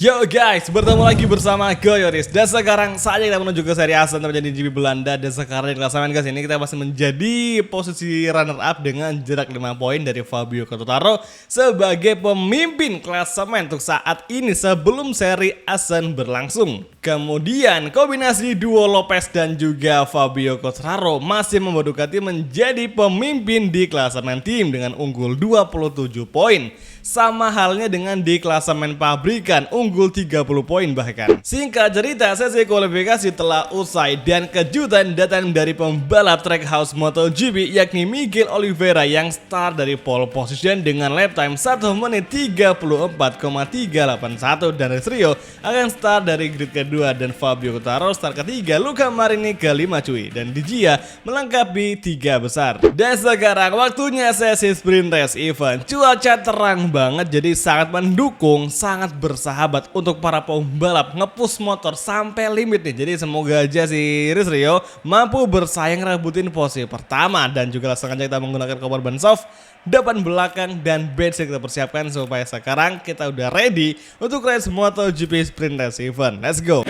Yo guys, bertemu lagi bersama Goyoris. Dan sekarang saatnya kita menuju ke seri Asen terjadi di Belanda. Dan sekarang di klasemen guys, ini kita masih menjadi posisi runner up dengan jarak 5 poin dari Fabio Quartararo sebagai pemimpin klasemen untuk saat ini sebelum seri Asen berlangsung. Kemudian kombinasi duo Lopez dan juga Fabio Quartararo masih membawa Ducati menjadi pemimpin di klasemen tim dengan unggul 27 poin. Sama halnya dengan di klasemen pabrikan, unggul 30 poin bahkan. Singkat cerita, sesi kualifikasi telah usai dan kejutan datang dari pembalap Trackhouse MotoGP yakni Miguel Oliveira yang start dari pole position dengan lap time 1 menit 34,381 dan Rio akan start dari grid kedua dan Fabio Quartararo start ketiga, Luca Marini kelima cuy, dan Di Gia melengkapi 3 besar. Dan sekarang waktunya sesi sprint race event. Cuaca terang banget jadi sangat mendukung, sangat bersahabat untuk para pembalap ngepush motor sampai limit nih. Jadi semoga aja si Rio mampu bersaing rebutin posisi pertama dan juga langsung aja kita menggunakan cover ban soft depan belakang dan bench yang kita persiapkan supaya sekarang kita udah ready untuk race MotoGP sprint race event. Let's go.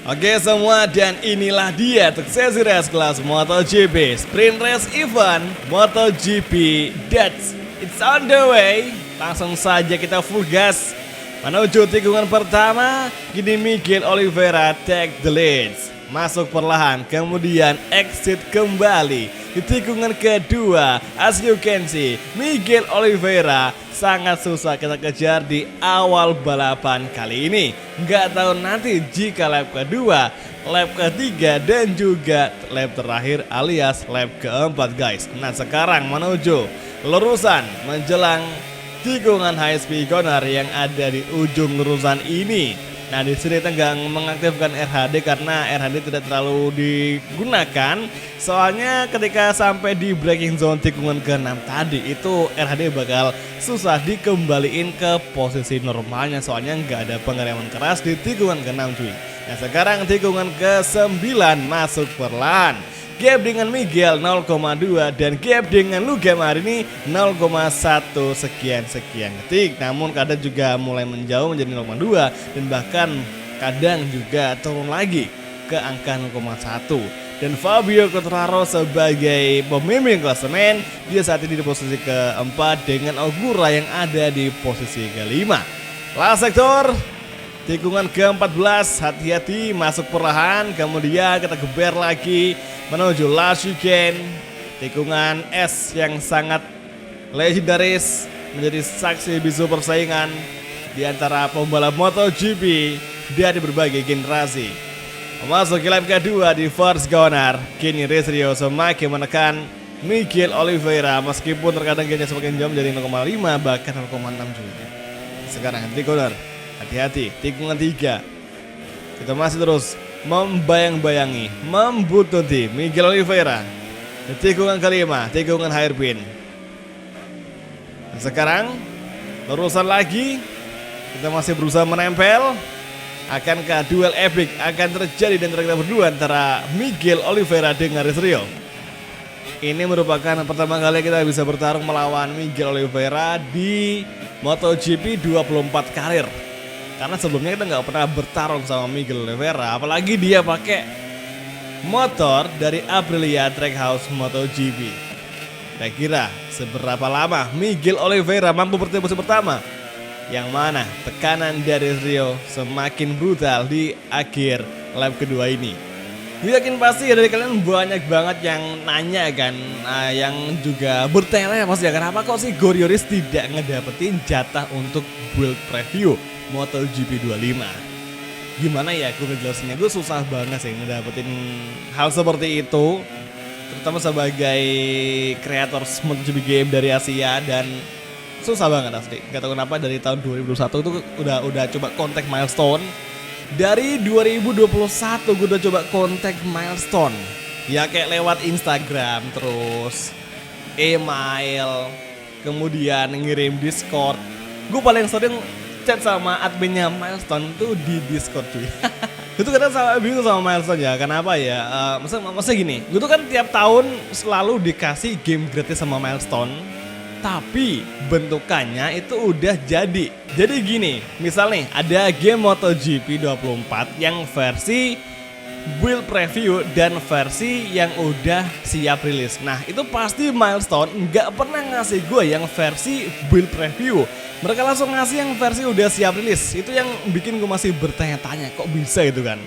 Oke semua, dan inilah dia untuk sesi race kelas MotoGP Sprint Race Event MotoGP That's It's on the way. Langsung saja kita full gas menuju tikungan pertama. Kini Miguel Oliveira take the leads, masuk perlahan kemudian exit kembali di tikungan kedua. As you can see, Miguel Oliveira sangat susah kita kejar di awal balapan kali ini. Nggak tahu nanti jika lap kedua, lap ketiga dan juga lap terakhir alias lap keempat guys. Nah sekarang menuju lurusan menjelang tikungan high speed corner yang ada di ujung lurusan ini. Nah di sini kita nggak mengaktifkan RHD karena RHD tidak terlalu digunakan. Soalnya ketika sampai di braking zone tikungan ke-6 tadi itu RHD bakal susah dikembaliin ke posisi normalnya. Soalnya nggak ada pengereman keras di tikungan ke-6 cuy. Nah sekarang tikungan ke-9 masuk perlahan. Gap dengan Miguel 0,2 dan gap dengan Luca Marini 0,1 sekian detik. Namun kadang juga mulai menjauh menjadi 0,2 dan bahkan kadang juga turun lagi ke angka 0,1. Dan Fabio Quartararo sebagai pemimpin klasemen, dia saat ini di posisi keempat dengan Ogura yang ada di posisi kelima. Last sektor tikungan ke-14, hati-hati masuk perlahan, kemudian kita geber lagi menuju last chicane. Tikungan S yang sangat legendaris menjadi saksi bisu persaingan di antara pembalap MotoGP dari berbagai generasi. Memasuki lap kedua di first corner, kini Rio semakin menekan Miguel Oliveira meskipun terkadang kayaknya semakin jauh menjadi 0,5 bahkan 0,6 juga. Sekarang di corner, hati-hati, tikungan 3. Kita masih terus membayang-bayangi, membuntuti Miguel Oliveira di tikungan kelima, tikungan hairpin. Sekarang lurusan lagi, kita masih berusaha menempel. Akankah duel epic akan terjadi di antara kita berdua antara Miguel Oliveira dengan Rio? Ini merupakan pertama kali kita bisa bertarung melawan Miguel Oliveira di MotoGP 24 karir. Karena sebelumnya kita nggak pernah bertarung sama Miguel Oliveira, apalagi dia pakai motor dari Aprilia Trackhouse MotoGP. Kira-kira seberapa lama Miguel Oliveira mampu bertemu musim pertama? Yang mana tekanan dari Rio semakin brutal di akhir lap kedua ini. Gue yakin pasti dari kalian banyak banget yang nanya kan, yang juga bertanya pasti ya, kenapa kok sih Goyoris tidak ngedapetin jatah untuk build preview MotoGP 25. Gimana ya gue ngejelasinnya, gue susah banget sih ngedapetin hal seperti itu, terutama sebagai kreator MotoGP game dari Asia, dan susah banget asli. Gak tau kenapa dari tahun 2021 itu udah coba kontak milestone. Dari 2021 gue udah coba kontak milestone. Ya kayak lewat Instagram, terus email, kemudian ngirim Discord. Gue paling sering chat sama adminnya milestone tuh di Discord cuy. Itu kadang sama bingung sama milestone ya, kenapa ya? Masa gini, gue tuh kan tiap tahun selalu dikasih game gratis sama milestone, tapi bentukannya itu udah jadi. Jadi gini, misal nih ada game MotoGP 24 yang versi build preview dan versi yang udah siap rilis. Nah itu pasti milestone nggak pernah ngasih gue yang versi build preview. Mereka langsung ngasih yang versi udah siap rilis. Itu yang bikin gue masih bertanya-tanya kok bisa gitu kan.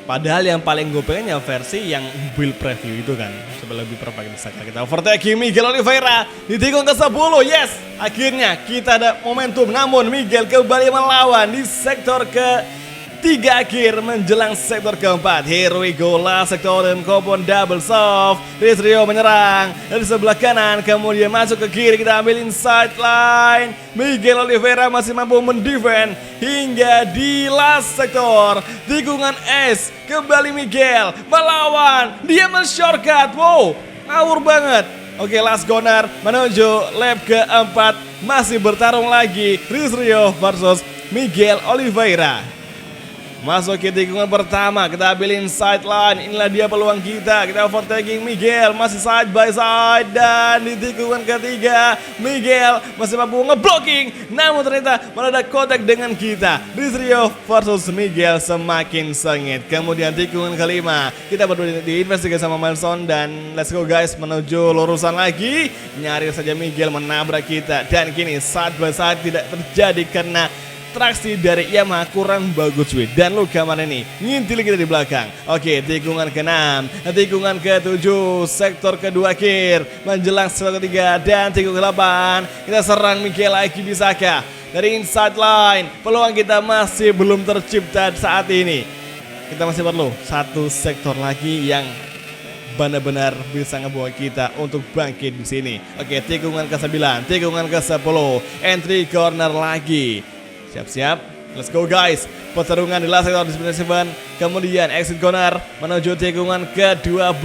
Padahal yang paling gue pengen ya versi yang build preview itu kan. Coba lebih perfect bisa kita overtaking Miguel Oliveira di tikungan ke-10. Yes, akhirnya kita ada momentum. Namun Miguel kembali melawan di sektor tiga akhir menjelang sektor keempat. Here we go lah, sektor dan kompon double soft. Rizrio menyerang dari sebelah kanan, kemudian masuk ke kiri, kita ambil inside line. Miguel Oliveira masih mampu mendefend hingga di last sektor. Tikungan S, kembali Miguel melawan, dia men-shortcut. Wow, ngawur banget. Oke, last corner menuju lap keempat, masih bertarung lagi Rizrio versus Miguel Oliveira. Masuk ke tikungan pertama, kita ambil inside line. Inilah dia peluang kita. Kita overtaking Miguel, masih side by side. Dan di tikungan ketiga, Miguel masih mampu ngeblocking. Namun ternyata malah ada kontak dengan kita. Rizrio versus Miguel semakin sengit. Kemudian tikungan kelima, kita berdua diinvestigasi sama Milestone. Dan let's go guys, menuju lurusan lagi. Nyaris saja Miguel menabrak kita. Dan kini side by side tidak terjadi karena traksi dari Yamaha kurang bagus cuy. Dan lu kamar ini ngintil kita di belakang. Oke, tikungan ke-6, tikungan ke-7, sektor kedua akhir menjelang sektor ketiga dan tikungan ke-8. Kita serang Miguel lagi, bisakah? Dari inside line, peluang kita masih belum tercipta saat ini. Kita masih perlu satu sektor lagi yang benar-benar bisa ngebawa kita untuk bangkit di sini. Oke, tikungan ke-9, tikungan ke-10, entry corner lagi. Siap-siap, let's go guys. Pertarungan di last sector di Sprint. Kemudian exit corner menuju tikungan ke-12.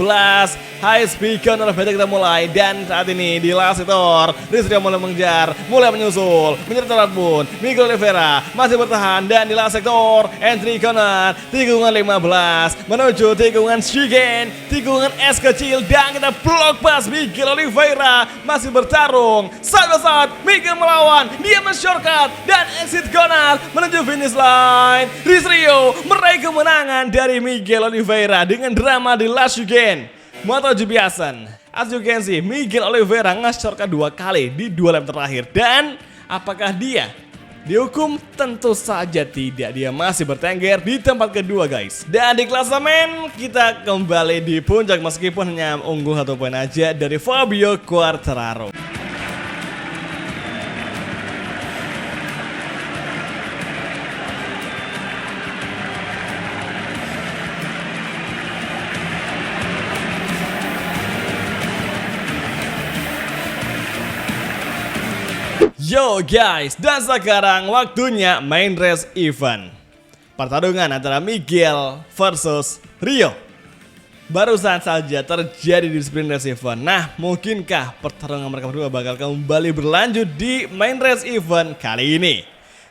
High speed corner kita mulai. Dan saat ini di last sector Rizrio mulai mengejar, mulai menyusul, menyerang pun Miguel Oliveira masih bertahan. Dan di last sector entry corner tikungan 15 menuju tikungan chicane, tikungan es kecil. Dan kita block pass Miguel Oliveira masih bertarung. Saat Miguel melawan, dia men-shortcut dan exit corner menuju finish line. Rizrio meraih kemenangan dari Miguel Oliveira dengan drama di last weekend MotoGP Assen. As you can see, Miguel Oliveira nge-shortcut 2 kali di 2 lap terakhir. Dan apakah dia dihukum? Tentu saja tidak. Dia masih bertengger di tempat kedua guys. Dan di klasemen kita kembali di puncak meskipun hanya unggul 1 poin aja dari Fabio Quartararo. Yo guys, dan sekarang waktunya main race event. Pertarungan antara Miguel versus Rio barusan saja terjadi di sprint race event. Nah, mungkinkah pertarungan mereka berdua bakal kembali berlanjut di main race event kali ini?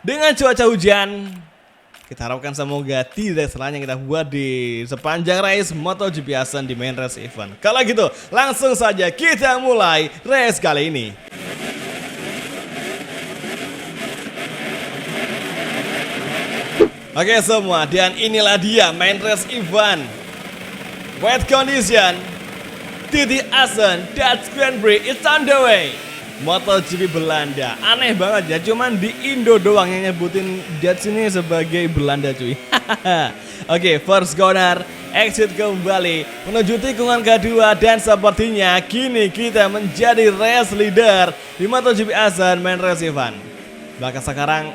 Dengan cuaca hujan, kita harapkan semoga tidak selain yang kita buat di sepanjang race MotoGP Assen di main race event. Kalau gitu, langsung saja kita mulai race kali ini. Oke semua, dan inilah dia main race event. Wet condition, TT Assen, Dutch Grand Prix, it's on the way. MotoGP Belanda, aneh banget ya, cuman di Indo doang yang nyebutin Dutch ini sebagai Belanda cuy. Oke, first corner, exit kembali menuju tikungan kedua. Dan sepertinya kini kita menjadi race leader di MotoGP Assen main race event. Bahkan sekarang,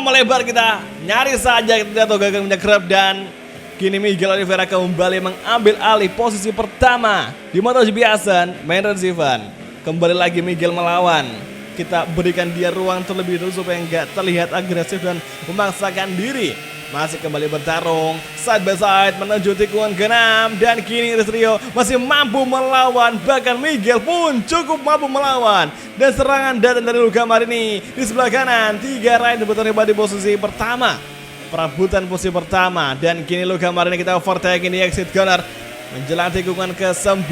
melebar kita. Nyaris saja kita jatuh gagal minyak kerap. Dan kini Miguel Oliveira kembali mengambil alih posisi pertama di MotoGP Assen main race event. Kembali lagi Miguel melawan. Kita berikan dia ruang terlebih dahulu supaya nggak terlihat agresif dan memaksakan diri. Masih kembali bertarung side by side menuju tikungan ke-6. Dan kini Rizrio masih mampu melawan. Bahkan Miguel pun cukup mampu melawan. Dan serangan datang dari Luca Marini di sebelah kanan. 3 rider terlibat di posisi pertama. perebutan posisi pertama. Dan kini Luka Marini kita overtaking di exit corner. Menjelang tikungan ke-9,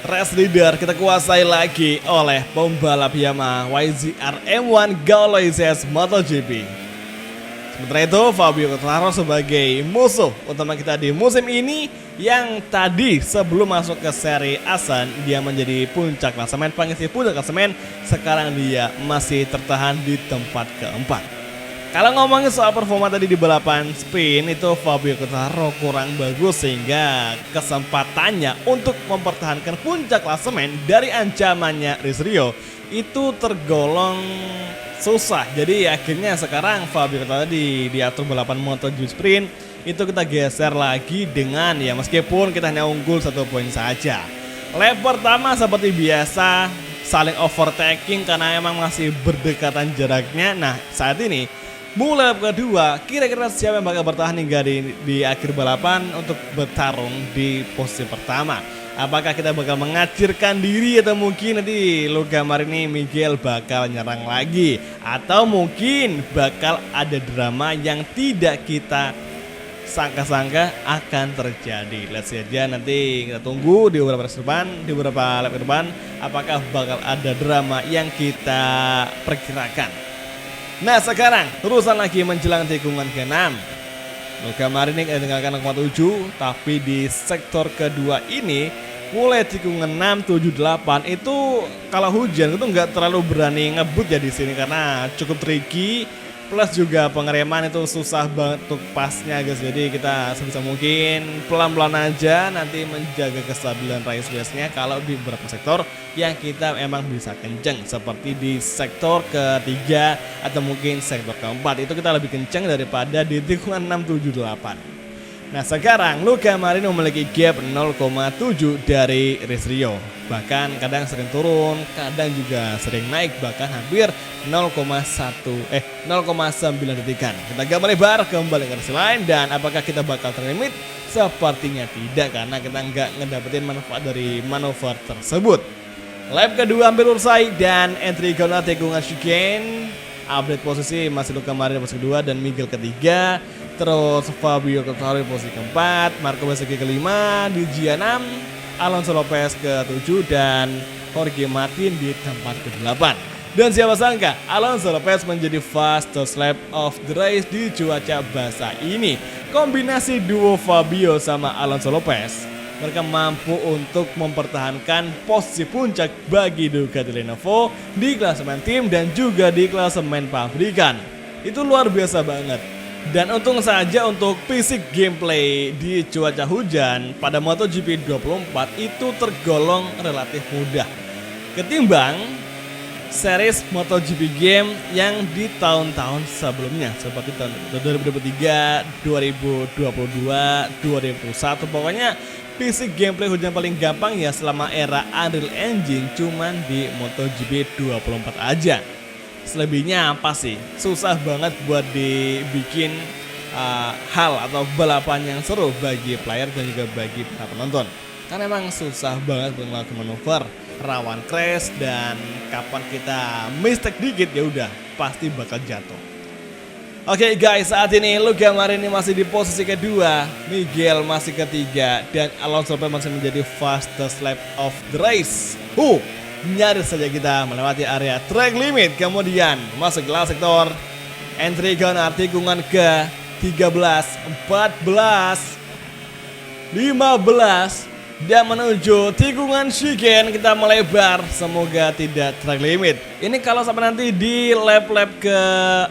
race leader kita kuasai lagi oleh pembalap Yamaha YZR M1 Gauloises MotoGP. Sementara itu Fabio Quartararo sebagai musuh utama kita di musim ini, yang tadi sebelum masuk ke seri Asan dia menjadi puncak klasemen, pengisi puncak klasemen, sekarang dia masih tertahan di tempat keempat. Kalau ngomongin soal performa tadi di balapan sprint, itu Fabio Quartararo kurang bagus sehingga kesempatannya untuk mempertahankan puncak klasemen dari ancamannya Rizrio itu tergolong susah. Jadi akhirnya sekarang Fabio Quartararo diatur balapan MotoGP sprint itu kita geser lagi dengan ya meskipun kita hanya unggul 1 poin saja. Lap pertama seperti biasa saling overtaking karena emang masih berdekatan jaraknya. Nah saat ini mulai lap kedua, kira-kira siapa yang bakal bertahan hingga di akhir balapan untuk bertarung di posisi pertama? Apakah kita bakal mengacirkan diri atau mungkin nanti Luka Marini Miguel bakal nyerang lagi? Atau mungkin bakal ada drama yang tidak kita sangka-sangka akan terjadi. Let's see aja, nanti kita tunggu di beberapa race depan, di beberapa lap ke depan, apakah bakal ada drama yang kita perkirakan. Nah sekarang terusan lagi menjelang tikungan ke-6. Luka Marini tinggalkan 0,7, tapi di sektor kedua ini mulai tikungan 6, 7, 8 itu kalau hujan itu nggak terlalu berani ngebut ya di sini karena cukup tricky. Plus juga pengereman itu susah banget untuk pasnya guys. Jadi kita sebisa mungkin pelan-pelan aja nanti menjaga kestabilan race pace-nya kalau di beberapa sektor yang kita emang bisa kenceng. Seperti di sektor ketiga atau mungkin sektor keempat itu kita lebih kenceng daripada di tikungan 6, 7, 8. Nah sekarang Luka Marini memiliki gap 0,7 dari Rizrio. Bahkan kadang sering turun, kadang juga sering naik, bahkan hampir 0,9 detikan. Kita gambar lebar kembali ke sisi lain, dan apakah kita bakal terlimit? Sepertinya tidak, karena kita nggak ngedapetin manfaat dari manuver tersebut. Lap kedua hampir selesai dan entry corner tikungan chicane. Update posisi masih Luka Marini posisi kedua dan Miguel ketiga. Terus Fabio Quartararo posisi keempat, Marco Bezzecchi kelima, di G6, Alonso Lopez ke-7 dan Jorge Martin di tempat ke-8. Dan siapa sangka Alonso Lopez menjadi fastest lap of the race di cuaca basah ini. Kombinasi duo Fabio sama Alonso Lopez, mereka mampu untuk mempertahankan posisi puncak bagi Ducati Lenovo di klasemen tim dan juga di klasemen pabrikan. Itu luar biasa banget. Dan untung saja untuk fisik gameplay di cuaca hujan pada MotoGP 24 itu tergolong relatif mudah ketimbang series MotoGP game yang di tahun-tahun sebelumnya seperti tahun 2023, 2022, 2021. Pokoknya fisik gameplay hujan paling gampang ya selama era Unreal Engine cuman di MotoGP 24 aja. Selebihnya apa sih? Susah banget buat dibikin hal atau balapan yang seru bagi player dan juga bagi para penonton. Karena emang susah banget buat melakukan manuver, rawan crash, dan kapan kita mistake dikit ya udah pasti bakal jatuh. Oke guys, saat ini Luka Marini masih di posisi kedua, Miguel masih ketiga, dan Alonso Lopez masih menjadi fastest lap of the race. Nyaris saja kita melewati area track limit, kemudian masuk ke sektor entry corner tikungan ke 13, 14, 15 dan menuju tikungan chicane kita melebar, semoga tidak track limit. Ini kalau sampai nanti di lap-lap ke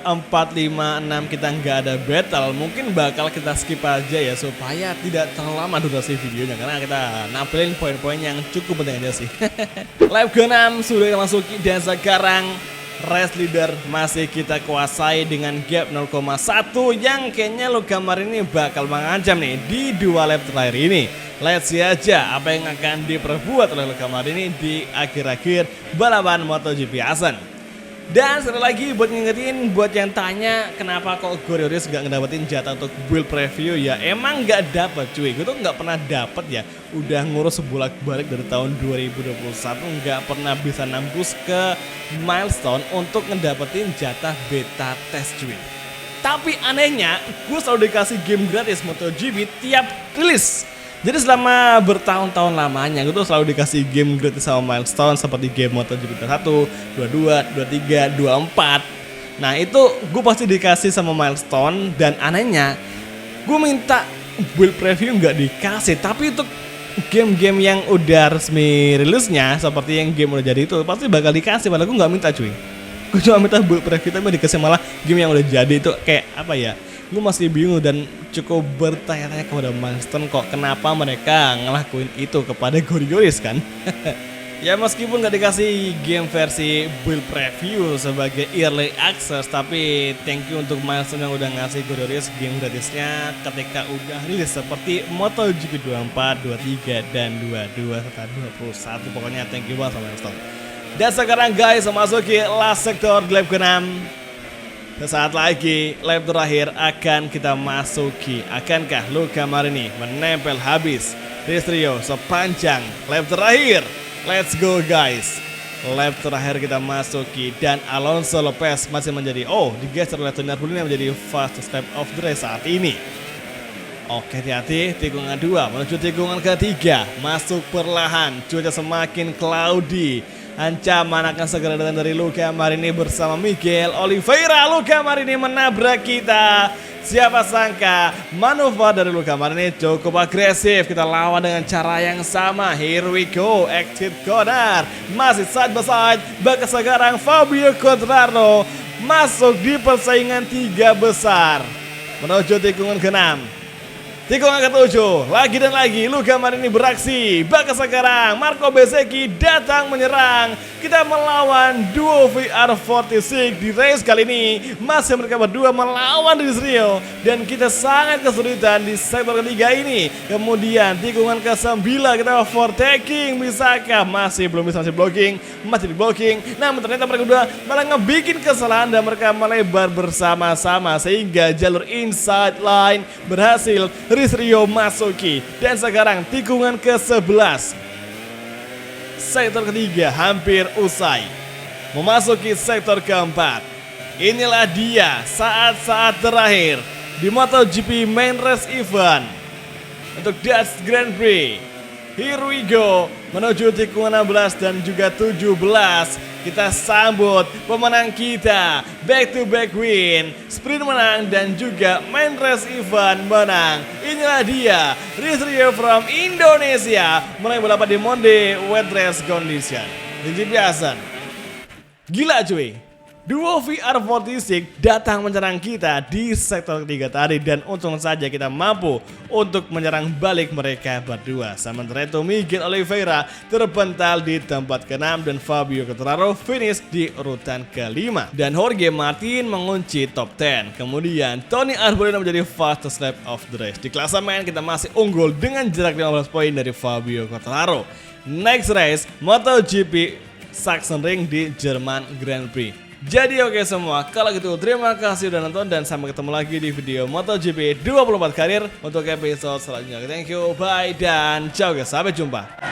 4, 5, 6 kita nggak ada battle, mungkin bakal kita skip aja ya supaya tidak terlalu lama durasi videonya, karena kita nampilin poin-poin yang cukup penting aja sih. Lap ke-6 sudah kita masuki dan sekarang race leader masih kita kuasai dengan gap 0,1 yang kayaknya Luka Marini bakal mengancam nih di 2 lap terakhir ini. Let's see aja apa yang akan diperbuat oleh Luka Marini di akhir-akhir balapan MotoGP Asen. Dan sekali lagi buat ngingetin, buat yang tanya kenapa kok Gorioris gak ngedapetin jatah untuk build preview, ya emang gak dapet cuy. Gue tuh gak pernah dapet ya, udah ngurus sebolak-balik dari tahun 2021 gak pernah bisa nembus ke milestone untuk ngedapetin jatah beta test cuy. Tapi anehnya, gue selalu dikasih game gratis MotoGP tiap rilis. Jadi selama bertahun-tahun lamanya, gue tuh selalu dikasih game gratis sama milestone seperti game MotoGP 1, 22, 23, 24. Nah itu gue pasti dikasih sama milestone, dan anehnya gue minta build preview nggak dikasih. Tapi untuk game-game yang udah resmi rilisnya, seperti yang game udah jadi itu, pasti bakal dikasih. Padahal gue nggak minta cuy. Gue cuma minta build preview, tapi dikasih malah game yang udah jadi. Itu kayak apa ya? Gue masih bingung dan cukup bertanya-tanya kepada milestone kok kenapa mereka ngelakuin itu kepada Gorigoris kan. Ya meskipun gak dikasih game versi build preview sebagai early access, tapi thank you untuk milestone yang udah ngasih Gorigoris game gratisnya ketika udah rilis seperti MotoGP 24, 23, dan 22 serta 21. Pokoknya thank you banget sama milestone. Dan sekarang guys, memasuki last sector di lap ke-6. Sesaat lagi lap terakhir akan kita masuki. Akankah Luca Marini menempel habis Chris Rio sepanjang lap terakhir? Let's go guys. Lap terakhir kita masuki dan Alonso Lopez masih menjadi digeser oleh Tony Arbolino menjadi fastest lap of the race saat ini. Oke, hati-hati, tikungan 2 menuju tikungan ketiga. Masuk perlahan, cuaca semakin cloudy. Ancaman akan segera datang dari Luca Marini bersama Miguel Oliveira. Luca Marini menabrak kita. Siapa sangka manuver dari Luca Marini cukup agresif. Kita lawan dengan cara yang sama. Here we go, exit corner. Masih side by side. Bahkan sekarang Fabio Quartararo masuk di persaingan 3 besar menuju tikungan ke-6. Tikungan ke-7, lagi dan lagi Luca Marini beraksi. Bahkan sekarang Marco Bezzecchi datang menyerang. Kita melawan duo VR46 di race kali ini. Masih mereka berdua melawan Chris Rio, dan kita sangat kesulitan di sektor ketiga ini. Kemudian tikungan ke-9 kita overtaking. Bisakah? Masih belum bisa, masih di blocking. Namun ternyata mereka berdua malah ngebikin kesalahan dan mereka melebar bersama-sama sehingga jalur inside line berhasil Chris Rio masuki. Dan sekarang tikungan ke-11. Sektor ketiga hampir usai. Memasuki sektor keempat. Inilah dia saat-saat terakhir di MotoGP Main Race Event untuk Dutch Grand Prix. Here we go, menuju tikungan 16 dan juga 17. Kita sambut pemenang kita, back to back win, sprint menang dan juga main race event menang. Inilah dia, Chris Rio from Indonesia, mulai balapan di Monde wet race condition di GP Asen. Gila cuy, duo VR46 datang menyerang kita di sektor ketiga tadi, dan untung saja kita mampu untuk menyerang balik mereka berdua. Sementara itu Miguel Oliveira terpental di tempat ke-6 dan Fabio Quartararo finish di urutan ke-5. Dan Jorge Martin mengunci top 10. Kemudian Tony Arbolino menjadi fastest lap of the race. Di klasemen kita masih unggul dengan jarak 15 poin dari Fabio Quartararo. Next race MotoGP Sachsenring di Jerman Grand Prix. Jadi oke semua, kalau gitu terima kasih udah nonton dan sampai ketemu lagi di video MotoGP 24 karir untuk episode selanjutnya. Thank you, bye dan ciao guys, sampai jumpa.